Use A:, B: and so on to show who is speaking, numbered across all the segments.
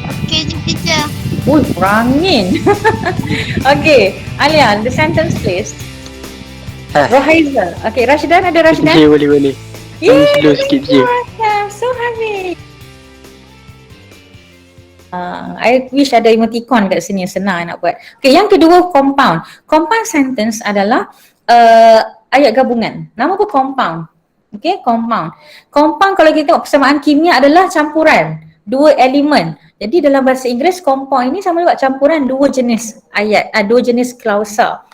A: Okay je teacher.
B: Rangin. Okay, Alia, the sentence please. Rohaiza. Okay, Rashidan, ada Rashidan?
C: Je, boleh.
B: Yay,
C: Slow sikit je.
B: I'm so happy. I wish ada emoticon kat sini, senang nak buat. Okay, yang kedua compound. Compound sentence adalah ayat gabungan. Nama pun compound. Okay, compound. Compound kalau kita tengok persamaan kimia adalah campuran dua elemen. Jadi dalam bahasa Inggeris compound ini sama juga campuran dua jenis ayat, dua jenis klausa.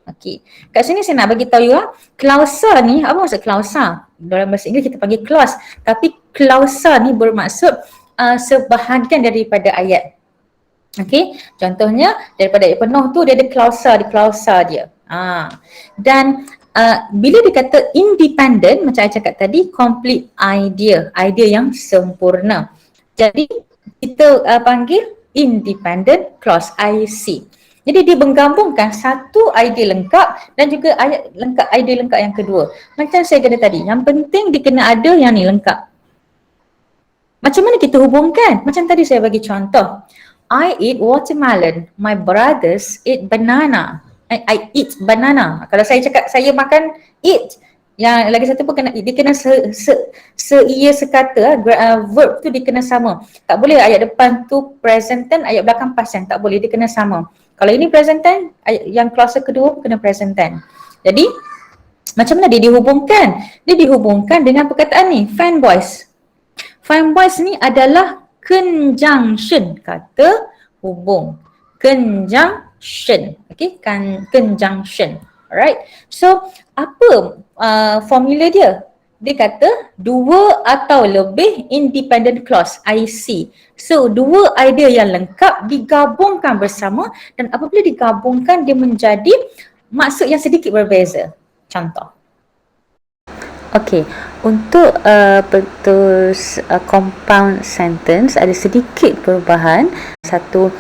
B: Okey. Kat sini saya nak bagi tahu you klausa ni, apa maksud klausa? Dalam bahasa Inggeris kita panggil clause, tapi klausa ni bermaksud sebahagian daripada ayat. Okey, contohnya daripada ayat penuh tu dia ada klausa di klausa dia. Dan bila dikata independent, macam saya cakap tadi, complete idea yang sempurna. Jadi kita panggil independent clause, IC. Jadi dia menggabungkan satu idea lengkap dan juga idea lengkap yang kedua. Macam saya kata tadi, yang penting dia kena ada yang ni lengkap. Macam mana kita hubungkan? Macam tadi saya bagi contoh. I eat watermelon, my brothers eat banana. I eat banana. Kalau saya cakap saya makan eat, yang lagi satu pun kena, dia kena ia sekata, verb tu dia kena sama. Tak boleh ayat depan tu present tense, ayat belakang past tense, tak boleh, dia kena sama. Kalau ini present tense, yang clause kedua kena present tense. Jadi macam mana dia dihubungkan? Dia dihubungkan dengan perkataan ni, fan boys. Fan boys ni adalah conjunction, kata hubung. Conjunction, okay, conjunction. Alright, so apa formula dia? Dia kata dua atau lebih independent clause, IC. So dua idea yang lengkap digabungkan bersama dan apabila digabungkan dia menjadi maksud yang sedikit berbeza. Contoh. Okay, untuk compound sentence ada sedikit perubahan. Satu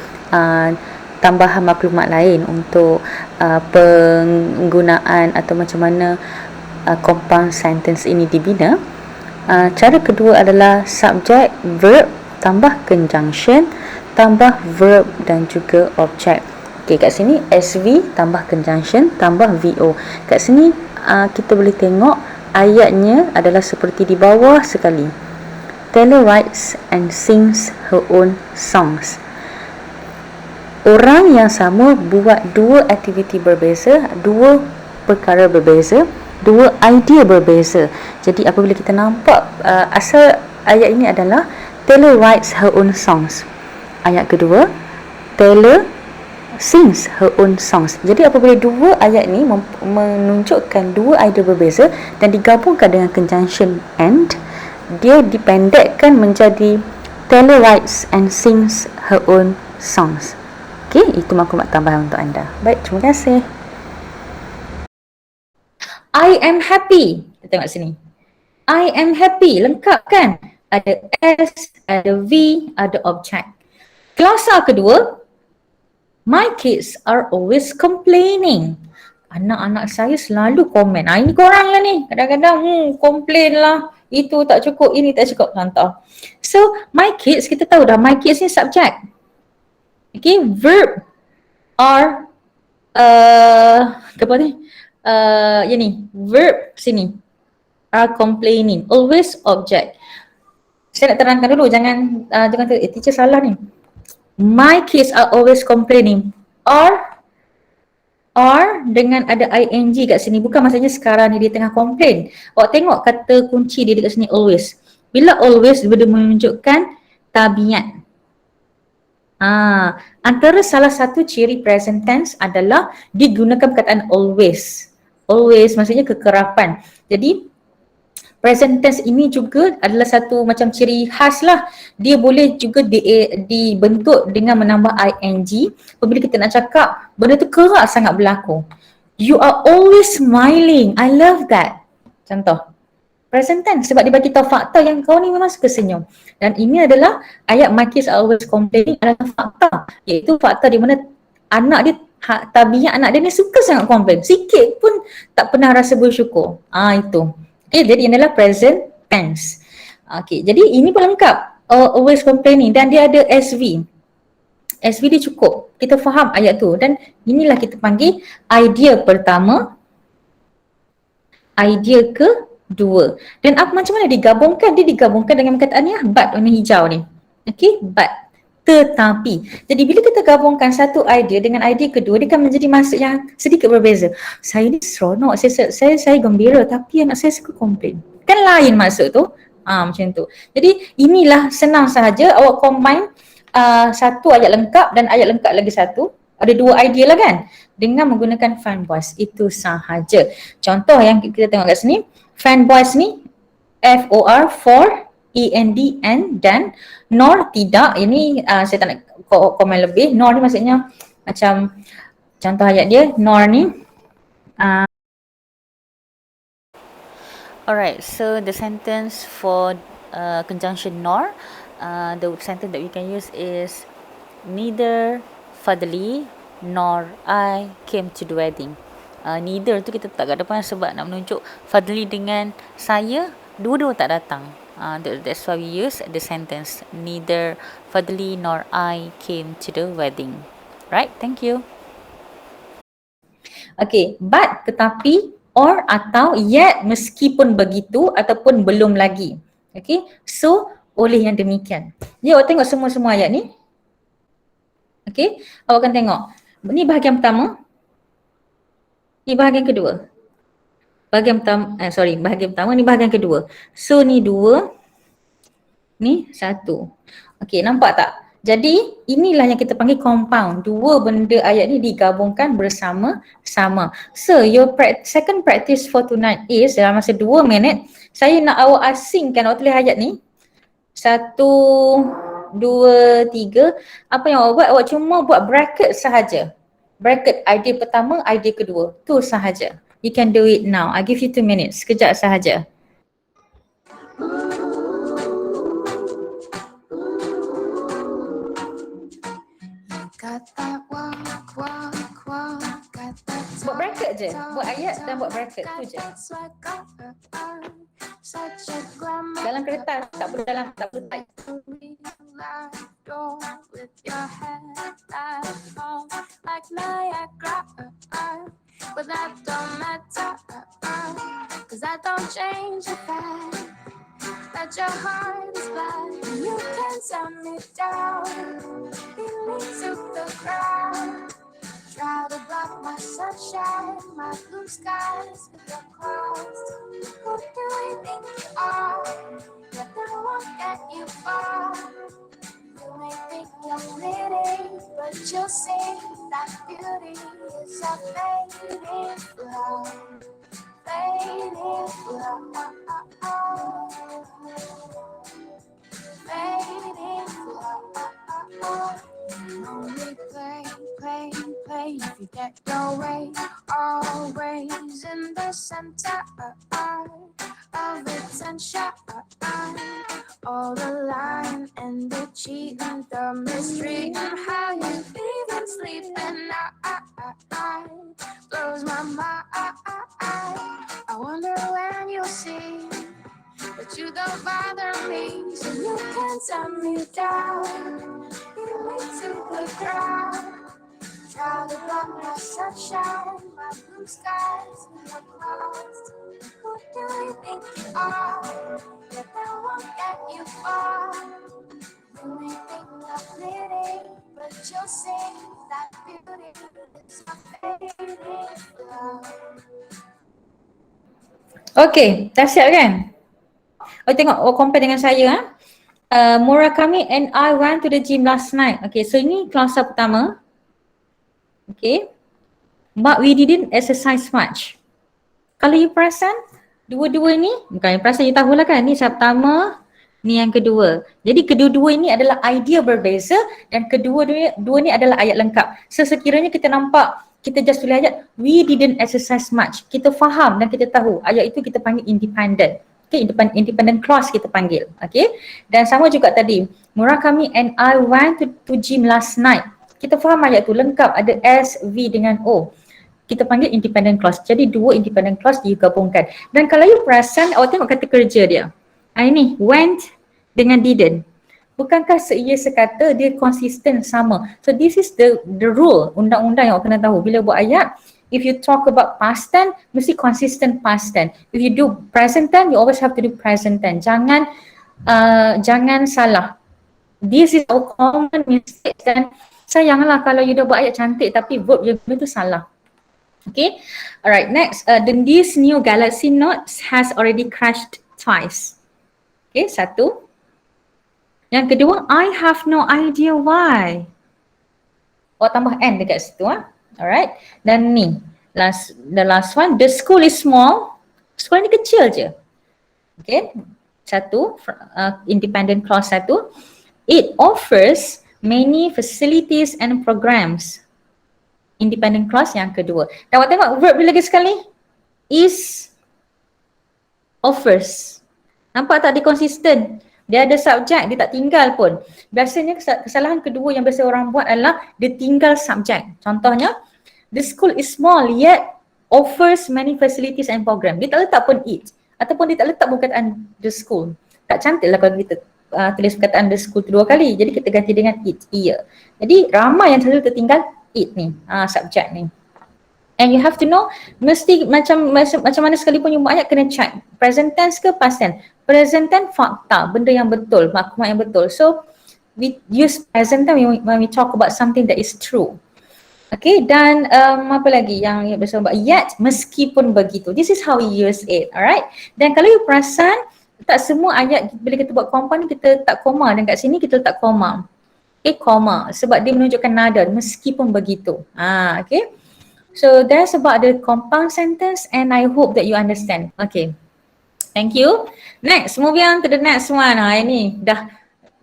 B: tambahan maklumat lain untuk penggunaan atau macam mana compound sentence ini dibina. Cara kedua adalah subject, verb, tambah conjunction, tambah verb dan juga object. Okay, kat sini SV tambah conjunction, tambah VO. Kat sini kita boleh tengok ayatnya adalah seperti di bawah sekali. Taylor writes and sings her own songs. Orang yang sama buat dua aktiviti berbeza, dua perkara berbeza, dua idea berbeza. Jadi apabila kita nampak asal ayat ini adalah Taylor writes her own songs. Ayat kedua, Taylor sings her own songs. Jadi apabila dua ayat ni menunjukkan dua idea berbeza dan digabungkan dengan conjunction and, dia dipendekkan menjadi Taylor writes and sings her own songs. Okey, itu maklumat tambahan untuk anda. Baik, terima kasih. I am happy. Kita tengok sini. I am happy. Lengkap kan? Ada S, ada V, ada object. Klausa kedua, my kids are always complaining. Anak-anak saya selalu komen. Ini korang lah ni. Kadang-kadang komplain lah. Itu tak cukup, ini tak cukup. Contoh. So, my kids, kita tahu dah my kids ni subject. Okay, verb are apa ni? Yang ni, verb sini are complaining, always object. Saya nak terangkan dulu, jangan teacher salah ni. My kids are always complaining. Are dengan ada ing kat sini, bukan maksudnya sekarang ni dia tengah complain. Awak tengok kata kunci dia dekat sini always. Bila always dia menunjukkan tabiat. Antara salah satu ciri present tense adalah digunakan perkataan always. Always maksudnya kekerapan. Jadi present tense ini juga adalah satu macam ciri khas lah. Dia boleh juga dibentuk dengan menambah ing. Apabila kita nak cakap benda tu kerap sangat berlaku. You are always smiling. I love that. Contoh. Present tense sebab dia bagi tahu fakta yang kau ni memang suka senyum. Dan ini adalah ayat my kids are always complaining adalah fakta. Iaitu fakta di mana anak dia, tabiat anak dia ni suka sangat komplain. Sikit pun tak pernah rasa bersyukur. Itu. Okay, jadi ini adalah present tense. Okay, jadi ini pun lengkap. always complaining, dan dia ada SV. SV dia cukup. Kita faham ayat tu, dan inilah kita panggil idea pertama, idea kedua. Dan apa macam mana digabungkan? Dia digabungkan dengan perkataan ni, but warna hijau ni. Okay, but. Tetapi, jadi bila kita gabungkan satu idea dengan idea kedua, dia akan menjadi maksud yang sedikit berbeza. Saya ni seronok, saya gembira, tapi anak saya suka komplain. Kan lain maksud tu. Macam tu. Jadi inilah senang sahaja awak combine satu ayat lengkap dan ayat lengkap lagi satu. Ada dua idea lah kan, dengan menggunakan fan voice. Itu sahaja. Contoh yang kita tengok kat sini, fan voice ni FOR, for, ENDN, dan nor tidak. Ini saya tak nak komen lebih. Nor ni maksudnya macam contoh ayat dia, nor ni alright, so the sentence for conjunction nor, the sentence that we can use is neither Fadli nor I came to the wedding. Neither tu kita tak kat depan sebab nak menunjuk Fadli dengan saya dua-dua tak datang. That's why we use the sentence neither Fadli nor I came to the wedding. Right? Thank you. Okay, but, tetapi, or, atau, yet, meskipun begitu, ataupun belum lagi. Okay, so oleh yang demikian. Jadi awak tengok semua-semua ayat ni. Okay, awak akan tengok. Ni bahagian pertama. Ni bahagian kedua. Bahagian pertama, ni bahagian kedua. So ni dua, ni satu. Okay, nampak tak? Jadi inilah yang kita panggil compound. Dua benda ayat ni digabungkan bersama-sama. So your second practice for tonight is, dalam masa 2 minit, saya nak awak asingkan, awak tulis ayat ni. 1, 2, 3. Apa yang awak buat? Awak cuma buat bracket sahaja. Bracket idea pertama, idea kedua. Tu sahaja. You can do it now. I give you 2 minutes. Sekejap sahaja. Buat bracket je. Buat ayat dan buat bracket. Tu je. Dalam kertas. Tak perlu dalam, tak perlu type. But that don't matter, cause that don't change the fact that your heart is black. You can send me down, lead me to the ground. Try to block my sunshine, my blue skies with your clouds. Who do you think you are? Nothing won't get you far. You may think you're pretty, but you'll see that beauty is a fading flower, fading flower, fading flower. Only play if you get your way. Always in the center of attention. All the lying and the cheating, the mystery and how you even sleep at night blows my mind. I wonder when you'll see that you don't bother me, so you can turn me down, lead me to the ground. Try to block my sunshine, my blue skies, and your clouds. Who do you think you are? That won't get you far. You may think I'm pretty, but you'll see that beauty is a fading flower. Okay, dah siap kan? Oh, tengok, compare dengan saya. Murakami and I went to the gym last night. Okay, so ini kelas pertama. Okay, but we didn't exercise much. Kalau you perasan, dua-dua ni, bukan you perasan, you tahulah kan, ni yang pertama, ni yang kedua. Jadi kedua-dua ini adalah idea berbeza dan kedua-dua ni adalah ayat lengkap. So sekiranya kita nampak, kita just tulis ayat, we didn't exercise much. Kita faham dan kita tahu, ayat itu kita panggil independent. Okay, independent clause kita panggil. Okay, dan sama juga tadi, Murakami and I went to gym last night. Kita faham ayat tu lengkap, ada S, V dengan O. Kita panggil independent clause. Jadi dua independent clause digabungkan. Dan kalau you perasan, awak tengok kata kerja dia. Ini went dengan didn't. Bukankah seia sekata dia konsisten sama. So this is the rule, undang-undang yang awak kena tahu. Bila buat ayat, if you talk about past tense, mesti consistent past tense. If you do present tense, you always have to do present tense. Jangan salah. This is our common mistake, dan sayanglah kalau you dah buat ayat cantik tapi verb je itu salah. Okay, alright, next, this new Galaxy Note has already crashed twice. Okay, satu. Yang kedua, I have no idea why. Tambah N dekat situ. Alright, dan ni the last one, the school is small. Sekolah ni kecil je. Okay, satu, independent clause satu. It offers many facilities and programs. Independent clause yang kedua. Dan awak tengok verb dia lagi sekali. Is, offers. Nampak tak dia konsisten? Dia ada subjek, dia tak tinggal pun. Biasanya kesalahan kedua yang biasa orang buat adalah dia tinggal subjek. Contohnya, the school is small yet offers many facilities and programs. Dia tak letak pun it. Ataupun dia tak letak pun perkataan the school. Tak cantik lah kalau kita tulis perkataan the school tu dua kali. Jadi kita ganti dengan it, ia. Jadi ramai yang selalu tertinggal it ni, subjek ni. And you have to know, mesti macam mana sekalipun you buat ayat kena check. Present tense ke past tense? Present tense fakta, benda yang betul, maklumat yang betul. So we use present tense when we talk about something that is true. Okay, dan apa lagi yang biasa buat? Yet, meskipun begitu. This is how we use it, alright? Dan kalau you perasan, tak semua ayat bila kita buat compound ni kita letak koma, dan kat sini kita letak koma. Okay, koma, sebab dia menunjukkan nada, meskipun begitu. Okay. So that's about the compound sentence, and I hope that you understand. Okay, thank you. Next, moving on to the next one. Ini dah,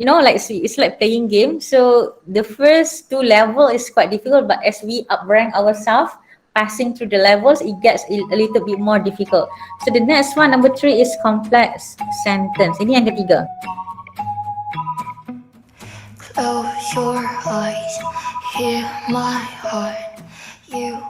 B: you know, like it's like playing game. So the first two level is quite difficult, but as we uprank ourselves, passing through the levels, it gets a little bit more difficult. So the next one, number 3, is complex sentence. Ini yang ketiga.
A: Close your eyes, hear my heart. You